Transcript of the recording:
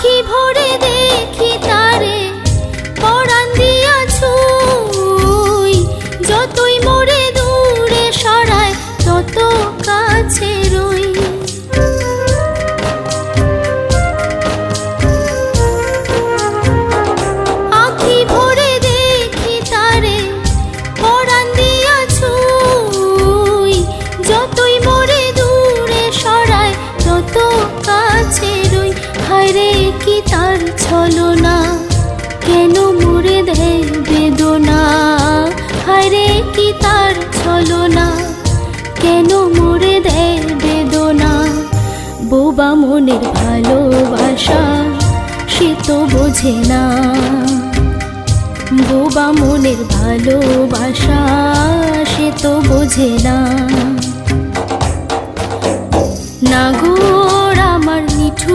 আখি ভরে দেখি তারে পরাণ দিয়া ছুঁই, যতই মোরে দূরে সরায় তত কাছে রই। আখি ভরে দেখি তারে পরাণ দিয়া ছুঁই, যতই মোরে দূরে সরায় তত কাছে রই। হায়রে কি তার ছলনা, কেন মোরে দেয় বেদনা। হায়রে কি তার ছলনা, কেন মোরে দেয় বেদনা। বোবা মনের ভালোবাসা সে তো বোঝে না, বোবা মনের ভালোবাসা সে তো বোঝে না। নাগর আমার নিঠুর